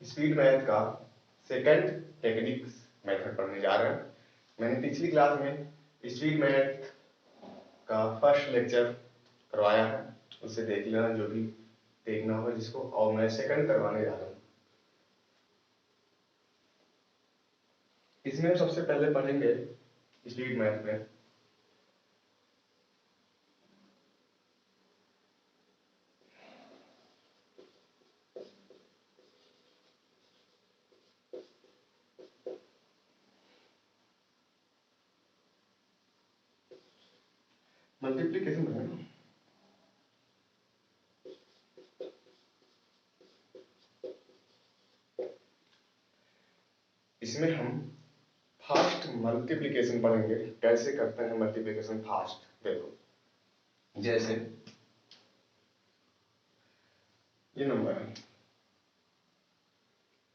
Speed math का second techniques method पढ़ने जा रहे हैं। मैंने पिछली क्लास में स्पीड मैथ का फर्स्ट लेक्चर करवाया है, उसे देख लेना जो भी देखना होगा जिसको, और मैं सेकंड करवाने जा रहा हूँ। इसमें सबसे पहले पढ़ेंगे स्पीड मैथ में मल्टीप्लिकेशन पढ़ेंगे। इसमें हम फास्ट मल्टीप्लिकेशन पढ़ेंगे, कैसे करते हैं मल्टीप्लिकेशन फास्ट। देखो जैसे ये नंबर है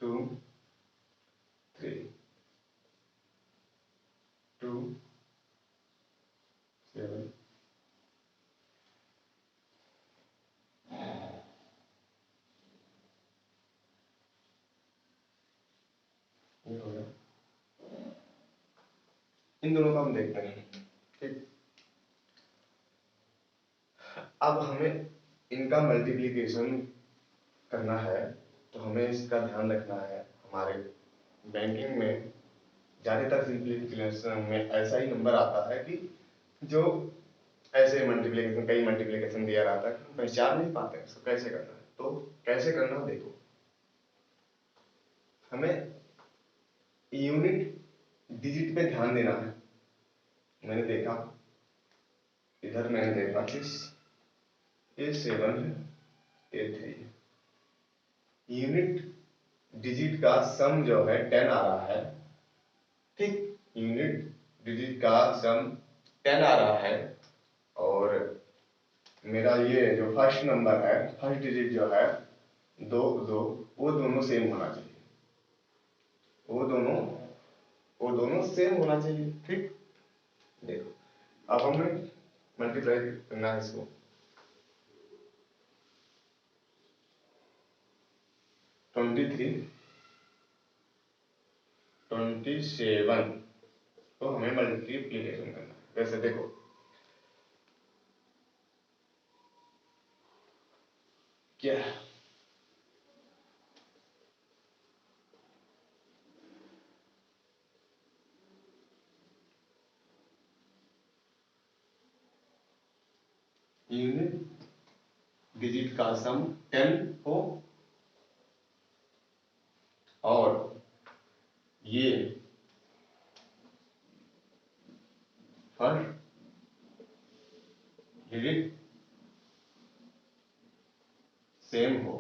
2 3 2 7 ये हो गया। इन दोनों का हम देखते हैं, ठीक। अब हमें इनका मल्टीप्लिकेशन करना है तो हमें इसका ध्यान रखना है। हमारे बैंकिंग में ज़्यादातर सिंप्लीफिकेशन में ऐसा ही नंबर आता है कि जो ऐसे मल्टीप्लिकेशन, कई मल्टीप्लिकेशन दिया रहता है, हम पहचान नहीं पाते हैं इसको कैसे करना है। तो कैसे करना, देखो हमें यूनिट डिजिट पे ध्यान देना है। मैंने देखा, इधर मैंने देखा कि ये 7 है, ये 3 है। यूनिट डिजिट का सम जो है 10 आ रहा है, ठीक। यूनिट डिजिट का सम 10 आ रहा है और मेरा ये जो फर्स्ट नंबर है, फर्स्ट डिजिट जो है 2 2, वो दोनों सेम होना चाहिए। वो दोनों सेम होना चाहिए, ठीक। देखो अब हमें मल्टीप्लाई करना है इसको। 23 27 तो हमें मल्टीप्लिकेशन करना है। वैसे देखो क्या है, यूनिट डिजिट का सम 10 हो और ये फर्स्ट डिजिट सेम हो,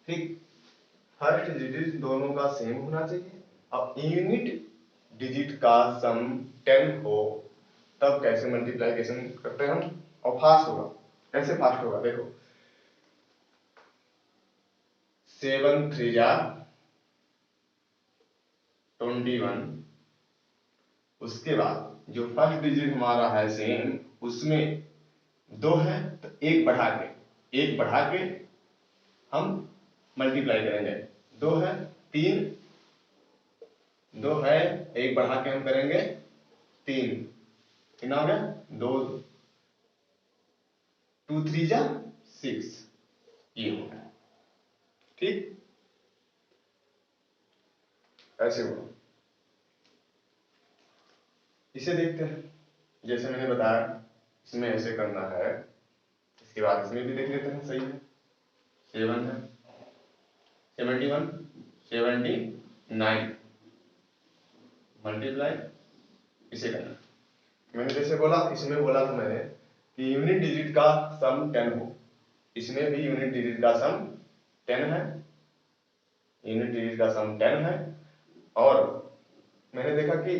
ठीक। फर्स्ट डिजिट दोनों का सेम होना चाहिए। अब यूनिट डिजिट का सम 10 हो, तब कैसे मल्टीप्लिकेशन करते हैं हम, और फास्ट होगा। कैसे फास्ट होगा, देखो 7 3 जा 21। उसके बाद जो फर्स्ट डिजिट हमारा है सेम, उसमें 2 है तो एक बढ़ा के हम मल्टीप्लाई करेंगे। 2 है 3, 2 है एक बढ़ा के हम करेंगे 3, कितना हो गया 2 2 3 जा 6, ये हो गया, ठीक। ऐसे हुआ। इसे देखते हैं, जैसे मैंने बताया इसमें ऐसे करना है। इसके बाद इसमें भी देख लेते हैं, सही है। 7 है 71 79 मल्टीप्लाई इसे करना। मैंने जैसे बोला, इसमें बोला था मैंने कि यूनिट डिजिट का सम 10 हो, इसमें भी यूनिट डिजिट का सम 10 है। यूनिट डिजिट का सम 10 है और मैंने देखा कि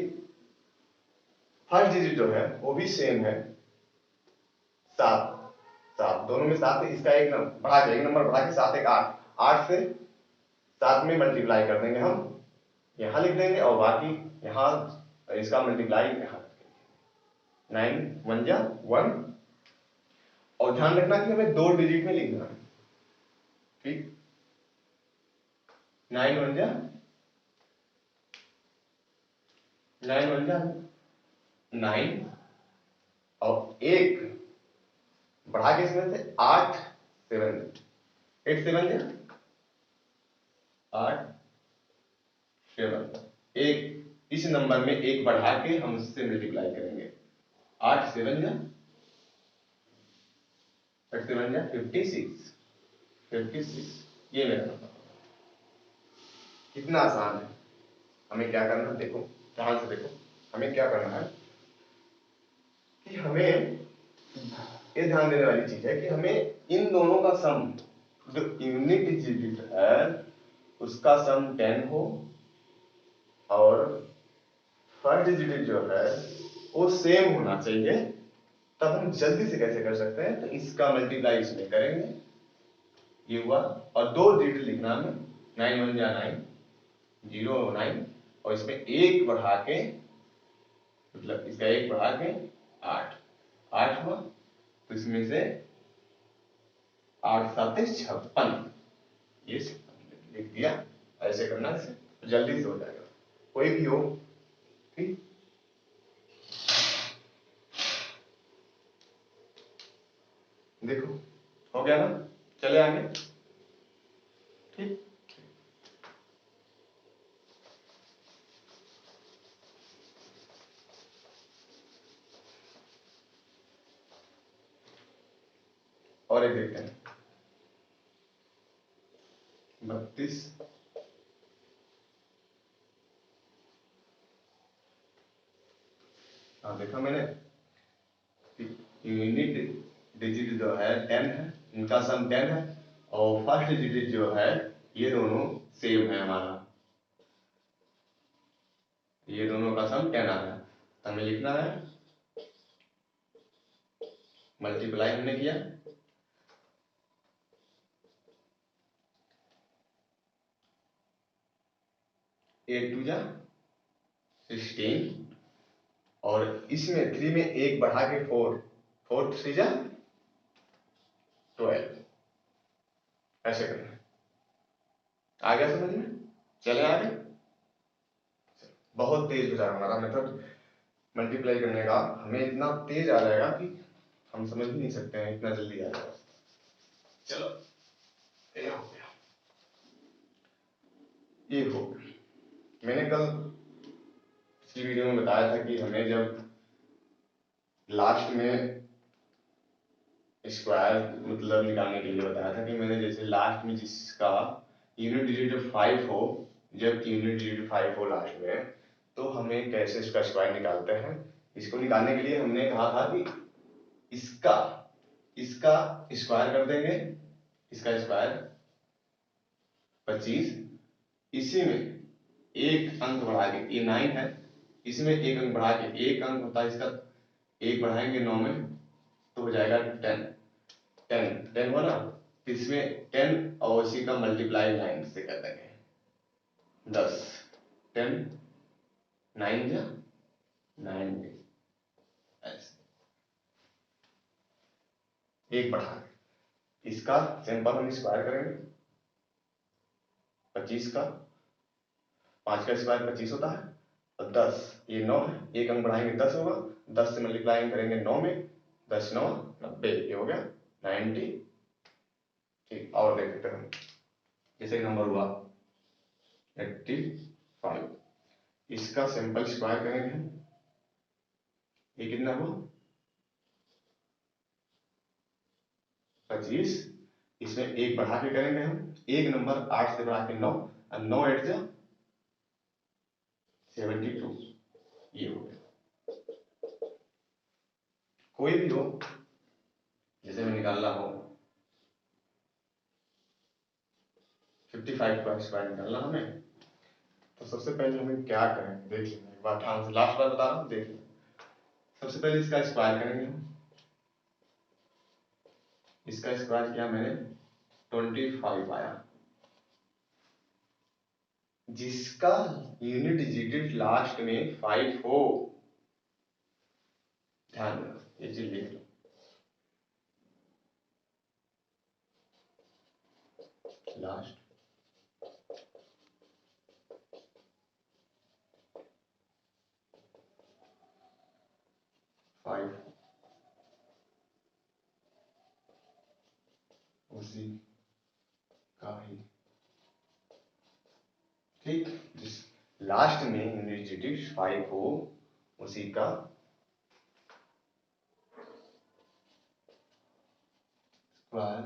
फर्स्ट डिजिट जो है वो भी सेम है 7 7, दोनों में 7 है। इसका एक नंबर बढ़ा के 7 एक 8, 8 से 7 में मल्टीप्लाई कर देंगे हम, यहाँ लिख देंगे और बाकी यहाँ इसका मल्टीप्लाई यहाँ 9 1 जा 1। और ध्यान रखना कि हमें 2 डिजिट में लिखना है, ठीक। 9 बन जा 9 और एक बढ़ा के इसमें से 8 7 8 7 जा 8 7 एक इस नंबर में एक बढ़ा के हम उससे मल्टीप्लाई करेंगे 8 7 जा 56 ये मेरा नंबर। कितना आसान है। हमें क्या करना है, देखो ध्यान से देखो, हमें क्या करना है कि हमें ये ध्यान देने वाली चीज है कि हमें इन दोनों का सम, जो यूनिट डिजिट है उसका सम 10 हो और फर्स्ट डिजिट जो है वो सेम होना चाहिए। तब हम जल्दी से कैसे कर सकते हैं, तो इसका मल्टीप्लाई इसमें करेंगे, ये हुआ। और दो डिजिट लिखना में 9 1 जा 9 0 9 और इसमें एक बढ़ा के, मतलब इसका एक बढ़ा के 8 हुआ। तो इसमें से 8 7 56 ये लिख दिया। ऐसे करना से तो जल्दी से हो जाएगा, कोई भी हो। ठीक, देखो हो गया ना, चले आगे। ठीक, और एक देखते हैं 32। हाँ देखा मैंने, यूनिट डिजिट जो है 10 है, इनका सम 10 है और फर्स्ट डिजिट जो है ये दोनों सेम है हमारा, ये दोनों का सम 10 आ रहा है। हमें लिखना है मल्टीप्लाई हमने किया 8 2 जा 16 और इसमें 3 में एक बढ़ा के 4 4 3 जा 12। ऐसे करना है, आ गया समझ में? चले आगे। बहुत तेज हो जाएगा हमारा मेथड मल्टीप्लाई करने का, हमें इतना तेज आ जाएगा कि हम समझ भी नहीं सकते हैं, इतना जल्दी आ जाएगा। चलो ये हो गया, ये हो गया। मैंने कल पिछली वीडियो में बताया था कि हमें जब लास्ट में स्क्वायर मतलब निकालने के लिए बताया था कि मैंने जैसे लास्ट में जिसका यूनिट डिजिट 5 हो, जब यूनिट डिजिट 5 हो लास्ट में, तो हमें कैसे इसका स्क्वायर निकालते हैं। इसको निकालने के लिए हमने कहा था कि इसका स्क्वायर कर देंगे, इसका स्क्वायर 25, इसी में एक अंक बढ़ा के, ये 9 है, इसमें एक अंक बढ़ा के, एक अंक होता है इसका, एक बढ़ाएंगे 9 में तो हो जाएगा 10 10 हुआ ना। इसमें 10 और इसी का मल्टीप्लाई 9 से कर देंगे 10 10 9 जा 9 ऐसे एक बढ़ा के इसका सिंपल हम स्क्वायर करेंगे 25 का, 5 का स्क्वायर 25 होता है और 10 ये 9 है, एक अंक बढ़ाएंगे 10 होगा, 10 से मल्टीप्लाई करेंगे 9 में, 10 9 90, ये हो गया 90। ठीक, और देखते हैं जैसे नंबर हुआ 85, इसका सिंपल स्क्वायर करेंगे हम, ये कितना हुआ 25, इसमें एक बढ़ा के करेंगे हम, एक नंबर 8 से बढ़ा के 9 और 9 8 जा 72, ये हो गया। कोई भी हो, जैसे मैं निकालना हो 55 का स्क्वायर निकालना हमें, तो सबसे पहले हमें क्या करें देख लेना, एक बार ध्यान से, लास्ट बार बता रहा हूँ देख लेना। सबसे पहले इसका स्क्वायर करेंगे हम, इसका स्क्वायर किया मैंने 25 आया, जिसका यूनिट डिजिट लास्ट में 5 हो, ध्यान देना ये चीज लिख लो, लास्ट 5 उसी का ही, ठीक। जिस लास्ट में यूनिट डिजिट 5 हो उसी का स्क्वायर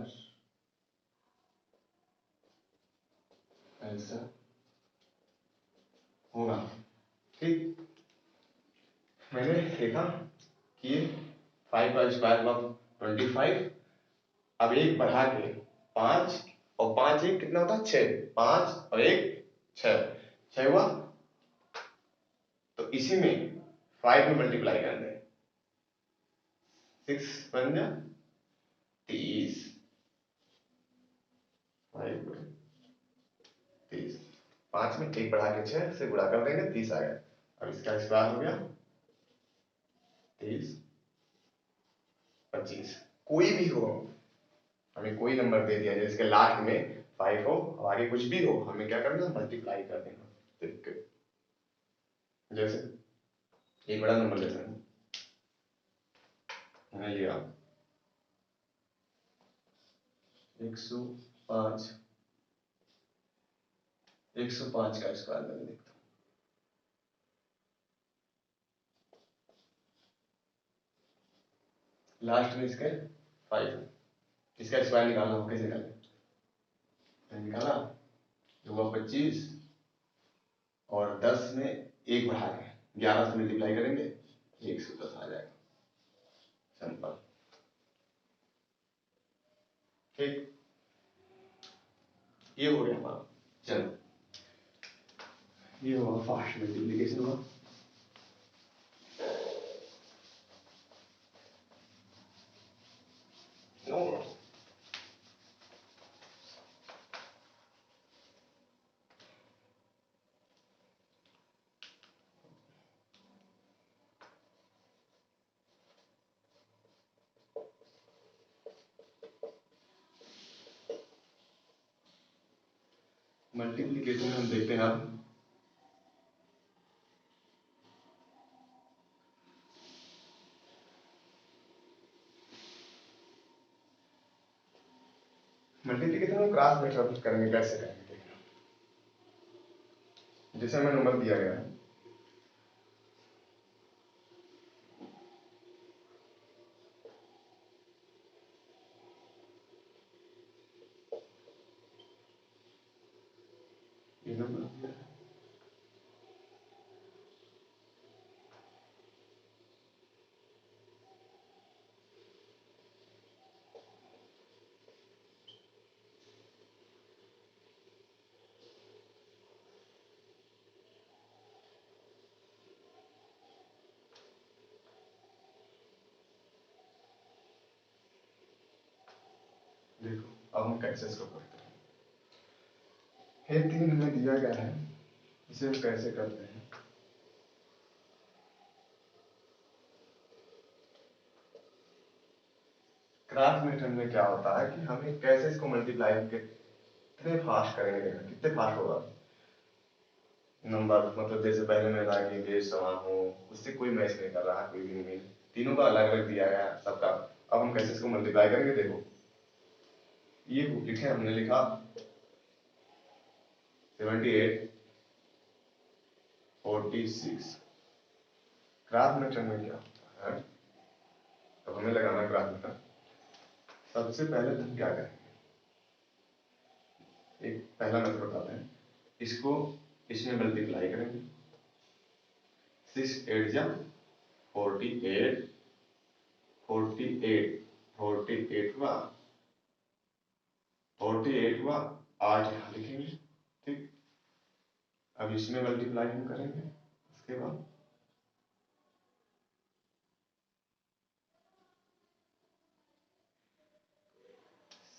ऐसा होगा, ठीक। मैंने देखा कि 5 का स्क्वायर हुआ 25, अब एक बढ़ा के 5 और 5 एक कितना होता है 6, 5 और एक 6 हुआ, तो इसी में 5 में मल्टीप्लाई कर दें, 6 बन जा 30, 5 30, 5 में एक बढ़ा के 6 से गुणा कर देंगे 30 आ गया। अब इसका स्क्वायर हो गया 30 25, कोई भी हो, हमें कोई नंबर दे दिया जिसके लास्ट में 5 हो और आगे कुछ भी हो, हमें क्या करना मल्टीप्लाई कर देना, ठीक है। जैसे एक बड़ा नंबर लेते हैं, मैंने लिया 105, 105 का स्क्वायर मैंने देखता हूँ, लास्ट में इसके 5, इसका स्क्वायर निकालना हो, कैसे निकाला, जो हुआ 25 और 10 में एक बढ़ा के 11 से मल्टीप्लाई करेंगे 110 आ जाएगा, सिंपल, ठीक। ये हो गया हमारा, चलो ये हुआ फास्ट मल्टीप्लिकेशन हुआ। नो मल्टीप्लिकेशन में हम देखते हैं, अब मल्टीप्लिकेशन में क्रॉस मल्टीप्लाई करेंगे, कैसे करेंगे देखना, जैसे हमें नंबर दिया गया है, ये नंबर दिया है, देखो अब हम कैसे इसको करते हैं, ये 3 हमें दिया गया है, इसे हम कैसे करते हैं, क्रॉस मेथड में क्या होता है कि हमें कैसे इसको मल्टीप्लाई कितने फास्ट करेंगे, देखना कितने फास्ट होगा नंबर, मतलब जैसे पहले में था कि बेस समान हो, उससे कोई मैच नहीं कर रहा, कोई भी नहीं, तीनों का अलग अलग दिया गया सबका। अब हम कैसे इसको मल्टीप्लाई करेंगे, देखो ये लिखे, हमने लिखा 78 46, क्रॉस मेथड में क्या होता है, अब हमें लगाना है क्रॉस मेथड। सबसे पहले तो हम क्या करेंगे, एक पहला मेथड बताते हैं, इसको इसमें मल्टीप्लाई करेंगे, 6 8 जा 48, 48 48 हुआ, 48 हुआ, 8 यहाँ लिखेंगे, ठीक। अब इसमें मल्टीप्लाई हम करेंगे, उसके बाद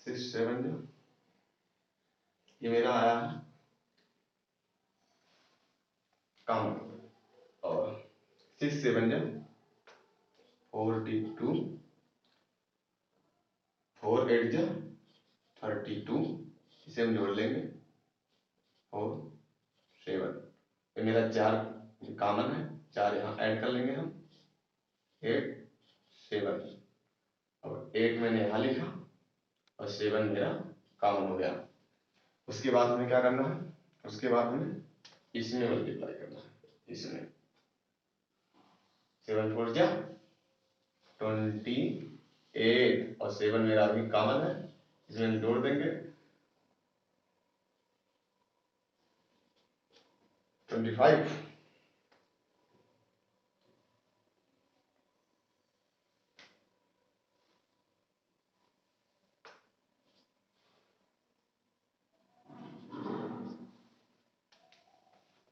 6 7 जो ये मेरा आया है कॉमन, और 6 7 जो 42, 4 8 जो 32, इसे हम जोड़ लेंगे और 7, ये मेरा 4 कॉमन है, 4 यहाँ ऐड कर लेंगे हम, 8 7। अब 8 मैंने यहाँ लिखा और 7 मेरा कॉमन हो गया। उसके बाद हमें क्या करना है, उसके बाद हमें इसमें मल्टीप्लाई करना है। इसमें 7 4 जा 28 और 7 मेरा अभी कॉमन है, इसमें जोड़ देंगे 25।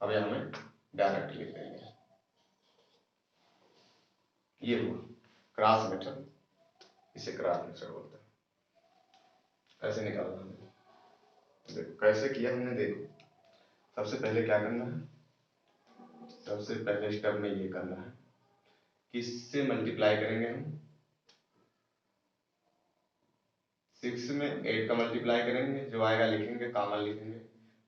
अब हमें डायरेक्ट लिख देंगे, ये हुआ क्रॉस मेथड, इसे क्रॉस मेथड बोलते हैं। ऐसे निकालना है। देखो कैसे किया हमने, देखो सबसे पहले क्या करना है, सबसे पहले स्टेप में ये करना है, किससे मल्टीप्लाई करेंगे हम, 6 में 8 का मल्टीप्लाई करेंगे, जो आएगा लिखेंगे, कॉमन लिखेंगे।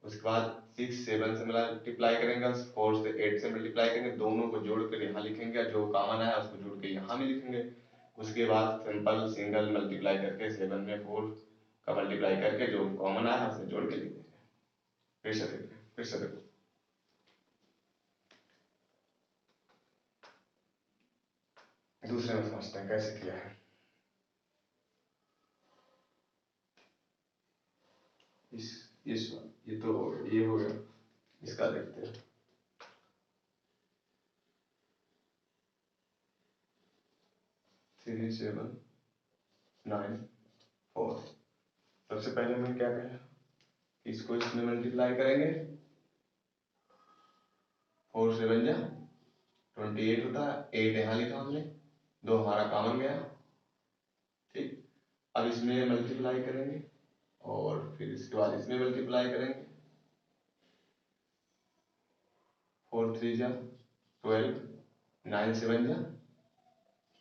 उसके बाद 6 7 से मल्टीप्लाई करेंगे, 4 से 8 से मल्टीप्लाई करेंगे, दोनों को जोड़कर यहाँ लिखेंगे, जो कॉमन आया उसको जोड़ के यहाँ में लिखेंगे। उसके बाद सिंपल सिंगल मल्टीप्लाई करके 7 में 4 का मल्टीप्लाई करके जो कॉमन आया उसे जोड़ के लिख देंगे। फिर से देखते हैं, फिर से देखो, दूसरे में समझते हैं कैसे किया है। इस ये तो ये हो गया, इसका देखते हैं। 3 7 9 4। सबसे पहले मैं क्या करें, इसको इसमें मल्टीप्लाई करेंगे, 4 7 जा 28 होता है, 8 यहाँ लिखा हमने, 2 हमारा कॉमन गया। ठीक, अब इसमें मल्टीप्लाई करेंगे और फिर इसके बाद इसमें मल्टीप्लाई करेंगे, 4 3 जा 12, 9 7 जा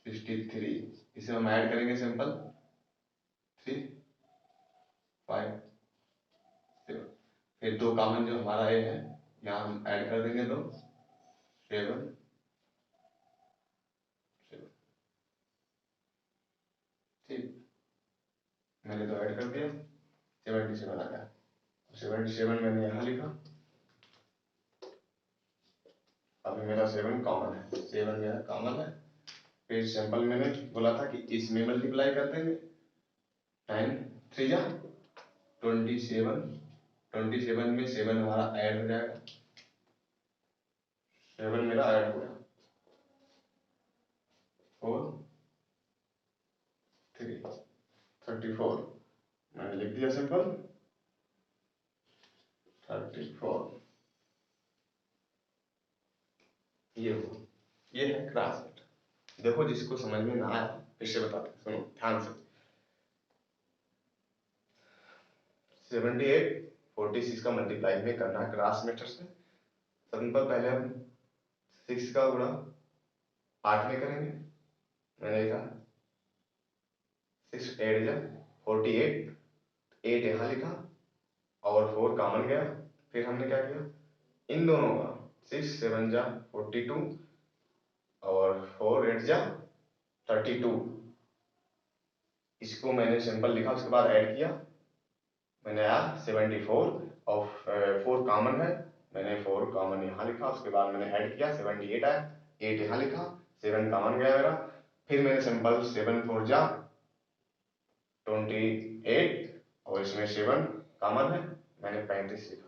63। इसे हम ऐड करेंगे, सिंपल 3 5 7, फिर 2 कॉमन जो हमारा ये है यहाँ हम ऐड कर देंगे, 2 7 7। ठीक, मैंने तो ऐड कर दिया, 77 आ गया। 77 मैंने यहाँ लिखा, अभी मेरा 7 कॉमन है, 7 मेरा कॉमन है। फिर सिंपल मैंने बोला था कि इसमें मल्टीप्लाई कर देंगे, 9 3 जा 27, 27 में 7 हमारा ऐड हो जाएगा, 7 मेरा ऐड हो गया, 4 3 34 मैंने लिख दिया, सिंपल 34। ये हो, ये है क्रॉस मेथड। देखो जिसको समझ में ना आया फिर से बताते हैं, सुनो ध्यान से। 78 46 का मल्टीप्लाई में करना है क्रॉस मेथड से। सिंपल पहले हम 6 का गुणा 8 में करेंगे, मैंने लिखा 6 8 जा 48, 8 यहाँ लिखा और 4 कॉमन गया। फिर हमने क्या किया, इन दोनों का 6 7 जा 42 और 4 8 जा 32, इसको मैंने सिंपल लिखा, उसके बाद ऐड किया, मैंने आया 74 और 4 कॉमन है, मैंने 4 कॉमन यहाँ लिखा, उसके बाद मैंने ऐड किया 78 आया, 8 यहाँ लिखा, 7 कॉमन गया मेरा। फिर मैंने सिंपल 7 4 जा 28 और इसमें 7 कॉमन है, मैंने 35 लिखा।